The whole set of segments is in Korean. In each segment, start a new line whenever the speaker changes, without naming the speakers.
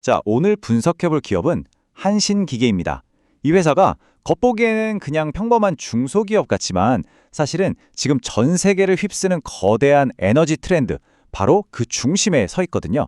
자, 오늘 분석해볼 기업은 한신기계입니다. 이 회사가 겉보기에는 그냥 평범한 중소기업 같지만 사실은 지금 전 세계를 휩쓰는 거대한 에너지 트렌드, 바로 그 중심에 서 있거든요.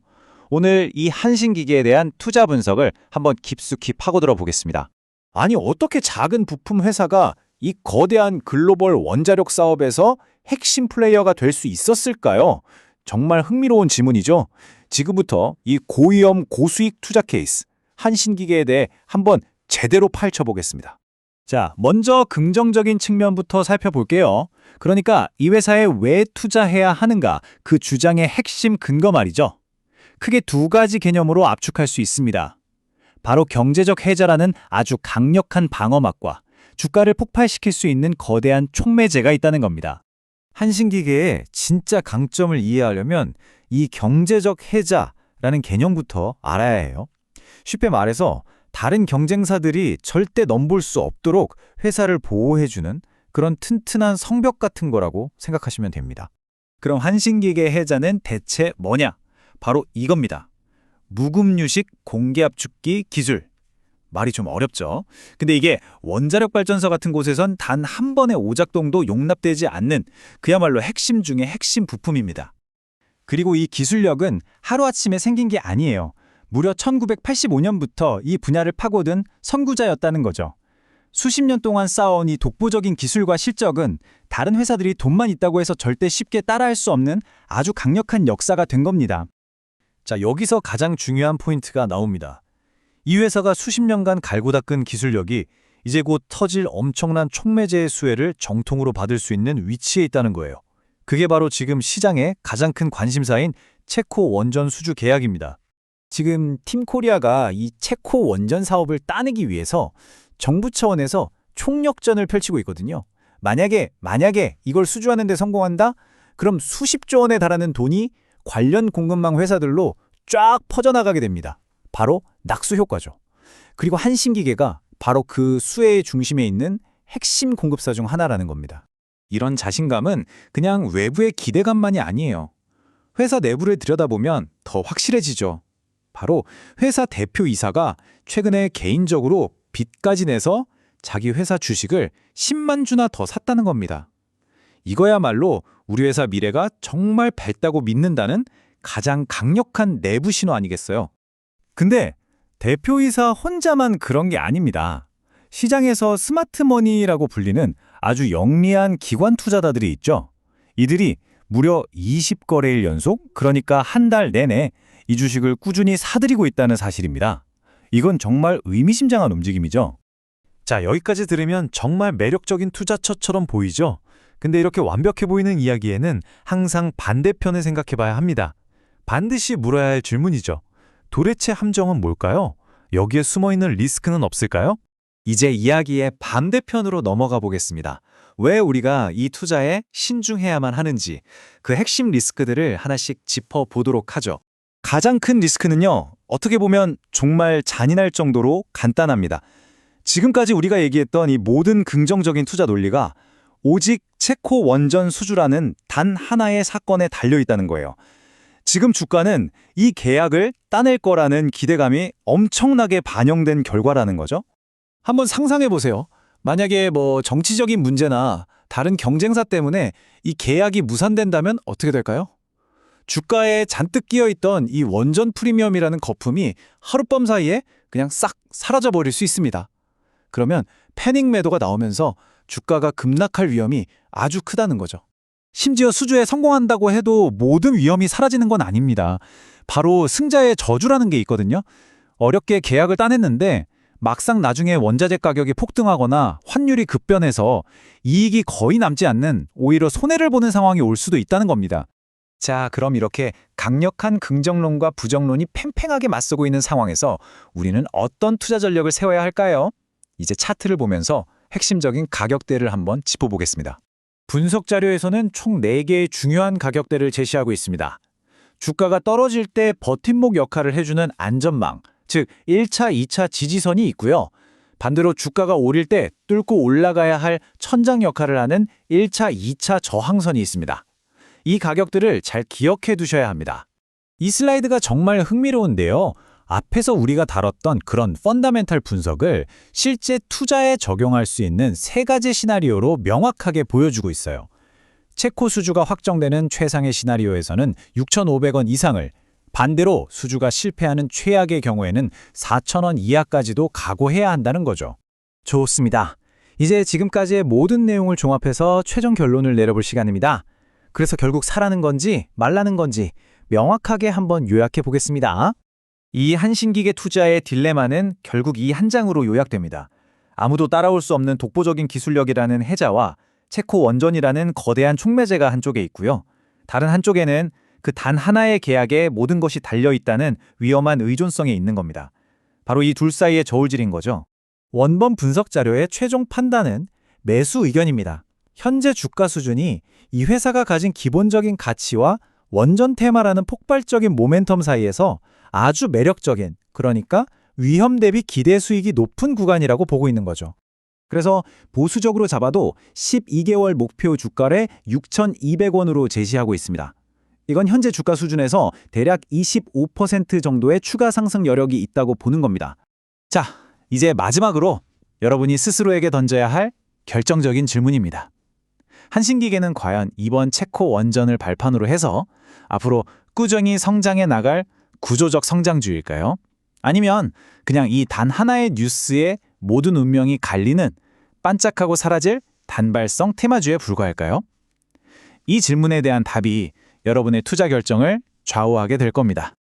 오늘 이 한신기계에 대한 투자 분석을 한번 깊숙이 파고들어 보겠습니다.
아니, 어떻게 작은 부품 회사가 이 거대한 글로벌 원자력 사업에서 핵심 플레이어가 될 수 있었을까요? 정말 흥미로운 질문이죠. 지금부터 이 고위험 고수익 투자 케이스, 한신기계에 대해 한번 제대로 파헤쳐보겠습니다. 자, 먼저 긍정적인 측면부터 살펴볼게요. 그러니까 이 회사에 왜 투자해야 하는가, 그 주장의 핵심 근거 말이죠. 크게 두 가지 개념으로 압축할 수 있습니다. 바로 경제적 해자라는 아주 강력한 방어막과 주가를 폭발시킬 수 있는 거대한 촉매제가 있다는 겁니다. 한신기계의 진짜 강점을 이해하려면 이 경제적 해자라는 개념부터 알아야 해요. 쉽게 말해서 다른 경쟁사들이 절대 넘볼 수 없도록 회사를 보호해주는 그런 튼튼한 성벽 같은 거라고 생각하시면 됩니다. 그럼 한신기계 해자는 대체 뭐냐? 바로 이겁니다. 무금유식 공기압축기 기술. 말이 좀 어렵죠? 근데 이게 원자력 발전소 같은 곳에선 단 한 번의 오작동도 용납되지 않는 그야말로 핵심 중의 핵심 부품입니다. 그리고 이 기술력은 하루아침에 생긴 게 아니에요. 무려 1985년부터 이 분야를 파고든 선구자였다는 거죠. 수십 년 동안 쌓아온 이 독보적인 기술과 실적은 다른 회사들이 돈만 있다고 해서 절대 쉽게 따라할 수 없는 아주 강력한 역사가 된 겁니다. 자, 여기서 가장 중요한 포인트가 나옵니다. 이 회사가 수십 년간 갈고 닦은 기술력이 이제 곧 터질 엄청난 촉매제의 수혜를 정통으로 받을 수 있는 위치에 있다는 거예요. 그게 바로 지금 시장의 가장 큰 관심사인 체코 원전 수주 계약입니다. 지금 팀코리아가 이 체코 원전 사업을 따내기 위해서 정부 차원에서 총력전을 펼치고 있거든요. 만약에 이걸 수주하는 데 성공한다? 그럼 수십조 원에 달하는 돈이 관련 공급망 회사들로 쫙 퍼져나가게 됩니다. 바로 낙수 효과죠. 그리고 한신기계가 바로 그 수혜의 중심에 있는 핵심 공급사 중 하나라는 겁니다. 이런 자신감은 그냥 외부의 기대감만이 아니에요. 회사 내부를 들여다보면 더 확실해지죠. 바로 회사 대표이사가 최근에 개인적으로 빚까지 내서 자기 회사 주식을 10만 주나 더 샀다는 겁니다. 이거야말로 우리 회사 미래가 정말 밝다고 믿는다는 가장 강력한 내부 신호 아니겠어요? 근데 대표이사 혼자만 그런 게 아닙니다. 시장에서 스마트머니라고 불리는 아주 영리한 기관 투자자들이 있죠. 이들이 무려 20거래일 연속, 그러니까 한 달 내내 이 주식을 꾸준히 사들이고 있다는 사실입니다. 이건 정말 의미심장한 움직임이죠. 자, 여기까지 들으면 정말 매력적인 투자처처럼 보이죠? 근데 이렇게 완벽해 보이는 이야기에는 항상 반대편을 생각해 봐야 합니다. 반드시 물어야 할 질문이죠. 도대체 함정은 뭘까요? 여기에 숨어있는 리스크는 없을까요? 이제 이야기의 반대편으로 넘어가 보겠습니다. 왜 우리가 이 투자에 신중해야만 하는지 그 핵심 리스크들을 하나씩 짚어보도록 하죠. 가장 큰 리스크는요, 어떻게 보면 정말 잔인할 정도로 간단합니다. 지금까지 우리가 얘기했던 이 모든 긍정적인 투자 논리가 오직 체코 원전 수주라는 단 하나의 사건에 달려있다는 거예요. 지금 주가는 이 계약을 따낼 거라는 기대감이 엄청나게 반영된 결과라는 거죠. 한번 상상해 보세요. 만약에 정치적인 문제나 다른 경쟁사 때문에 이 계약이 무산된다면 어떻게 될까요? 주가에 잔뜩 끼어있던 이 원전 프리미엄이라는 거품이 하룻밤 사이에 그냥 싹 사라져버릴 수 있습니다. 그러면 패닉 매도가 나오면서 주가가 급락할 위험이 아주 크다는 거죠. 심지어 수주에 성공한다고 해도 모든 위험이 사라지는 건 아닙니다. 바로 승자의 저주라는 게 있거든요. 어렵게 계약을 따냈는데 막상 나중에 원자재 가격이 폭등하거나 환율이 급변해서 이익이 거의 남지 않는 오히려 손해를 보는 상황이 올 수도 있다는 겁니다. 자, 그럼 이렇게 강력한 긍정론과 부정론이 팽팽하게 맞서고 있는 상황에서 우리는 어떤 투자 전략을 세워야 할까요? 이제 차트를 보면서 핵심적인 가격대를 한번 짚어보겠습니다. 분석 자료에서는 총 4개의 중요한 가격대를 제시하고 있습니다. 주가가 떨어질 때 버팀목 역할을 해주는 안전망, 즉 1차, 2차 지지선이 있고요. 반대로 주가가 오를 때 뚫고 올라가야 할 천장 역할을 하는 1차, 2차 저항선이 있습니다. 이 가격들을 잘 기억해 두셔야 합니다. 이 슬라이드가 정말 흥미로운데요. 앞에서 우리가 다뤘던 그런 펀다멘탈 분석을 실제 투자에 적용할 수 있는 세 가지 시나리오로 명확하게 보여주고 있어요. 체코 수주가 확정되는 최상의 시나리오에서는 6,500원 이상을, 반대로 수주가 실패하는 최악의 경우에는 4,000원 이하까지도 각오해야 한다는 거죠.
좋습니다. 이제 지금까지의 모든 내용을 종합해서 최종 결론을 내려볼 시간입니다. 그래서 결국 사라는 건지 말라는 건지 명확하게 한번 요약해 보겠습니다. 이 한신기계 투자의 딜레마는 결국 이 한 장으로 요약됩니다. 아무도 따라올 수 없는 독보적인 기술력이라는 해자와 체코 원전이라는 거대한 촉매제가 한쪽에 있고요. 다른 한쪽에는 그 단 하나의 계약에 모든 것이 달려있다는 위험한 의존성에 있는 겁니다. 바로 이 둘 사이의 저울질인 거죠. 원본 분석 자료의 최종 판단은 매수 의견입니다. 현재 주가 수준이 이 회사가 가진 기본적인 가치와 원전 테마라는 폭발적인 모멘텀 사이에서 아주 매력적인, 그러니까 위험 대비 기대 수익이 높은 구간이라고 보고 있는 거죠. 그래서 보수적으로 잡아도 12개월 목표 주가를 6,200원으로 제시하고 있습니다. 이건 현재 주가 수준에서 대략 25% 정도의 추가 상승 여력이 있다고 보는 겁니다. 자, 이제 마지막으로 여러분이 스스로에게 던져야 할 결정적인 질문입니다. 한신기계는 과연 이번 체코 원전을 발판으로 해서 앞으로 꾸준히 성장해 나갈 구조적 성장주일까요? 아니면 그냥 이 단 하나의 뉴스에 모든 운명이 갈리는 반짝하고 사라질 단발성 테마주에 불과할까요? 이 질문에 대한 답이 여러분의 투자 결정을 좌우하게 될 겁니다.